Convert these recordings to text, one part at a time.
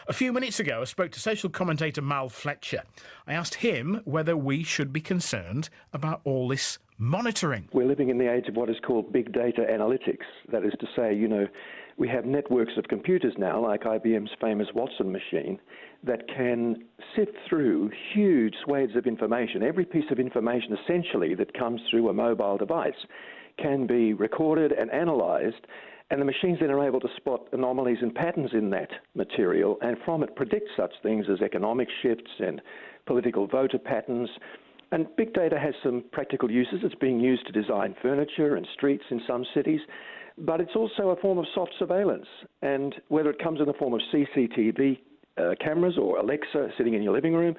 A few minutes ago, I spoke to social commentator Fletcher. I asked him whether we should be concerned about all this monitoring. We're living in the age of what is called big data analytics. That is to say, we have networks of computers now, like IBM's famous Watson machine, that can sift through huge swathes of information. Every piece of information, essentially, that comes through a mobile device can be recorded and analysed, and the machines then are able to spot anomalies and patterns in that material, and from it predict such things as economic shifts and political voter patterns. And big data has some practical uses. It's being used to design furniture and streets in some cities, but it's also a form of soft surveillance. And whether it comes in the form of CCTV cameras or Alexa sitting in your living room,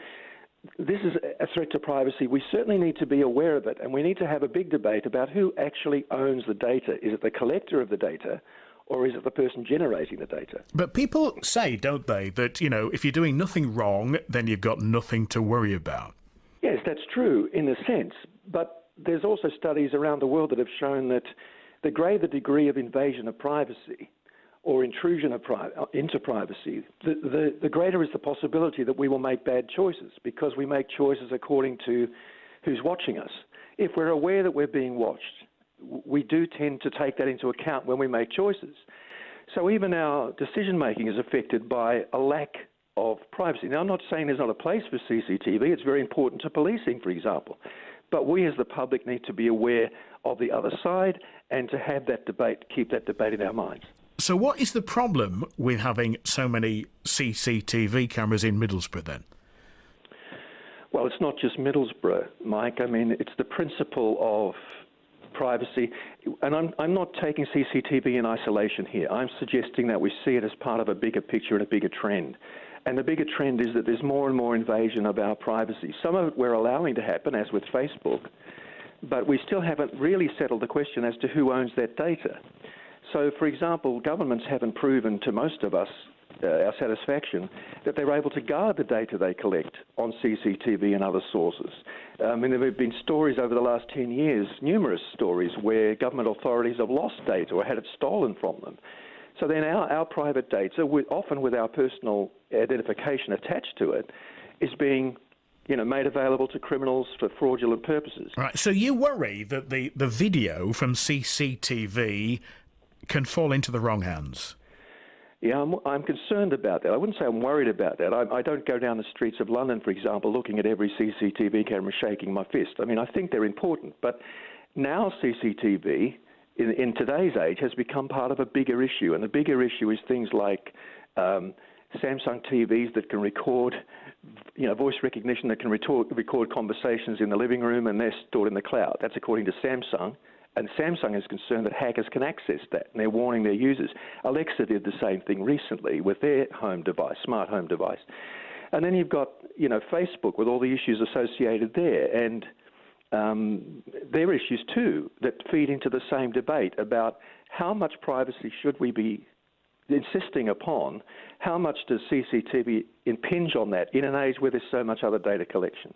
this is a threat to privacy. We certainly need to be aware of it, and we need to have a big debate about who actually owns the data. Is it the collector of the data, or is it the person generating the data? But people say, don't they, that, if you're doing nothing wrong, then you've got nothing to worry about. Yes, that's true in a sense, but there's also studies around the world that have shown that the greater the degree of invasion of privacy or intrusion into privacy, the greater is the possibility that we will make bad choices, because we make choices according to who's watching us. If we're aware that we're being watched, we do tend to take that into account when we make choices. So even our decision-making is affected by a lack of privacy. Now, I'm not saying there's not a place for CCTV. It's very important to policing, for example. But we as the public need to be aware of the other side and to have that debate, keep that debate in our minds. So what is the problem with having so many CCTV cameras in Middlesbrough then? Well, it's not just Middlesbrough, Mike. I mean, it's the principle of privacy. And I'm not taking CCTV in isolation here. I'm suggesting that we see it as part of a bigger picture and a bigger trend. And the bigger trend is that there's more and more invasion of our privacy. Some of it we're allowing to happen, as with Facebook, but we still haven't really settled the question as to who owns that data. So, for example, governments haven't proven to most of us, our satisfaction, that they're able to guard the data they collect on CCTV and other sources. I mean, there have been stories over the last 10 years, numerous stories, where government authorities have lost data or had it stolen from them. So then our private data, often with our personal identification attached to it, is being made available to criminals for fraudulent purposes. Right. So you worry that the video from CCTV can fall into the wrong hands? Yeah, I'm concerned about that. I wouldn't say I'm worried about that. I don't go down the streets of London, for example, looking at every CCTV camera shaking my fist. I mean, I think they're important, but now CCTV in today's age has become part of a bigger issue, and the bigger issue is things like Samsung TVs that can record, voice recognition that can record conversations in the living room, and they're stored in the cloud. That's according to Samsung. And Samsung is concerned that hackers can access that, and they're warning their users. Alexa did the same thing recently with their home device, smart home device. And then you've got, Facebook with all the issues associated there, and there are issues too that feed into the same debate about how much privacy should we be insisting upon, how much does CCTV impinge on that in an age where there's so much other data collection.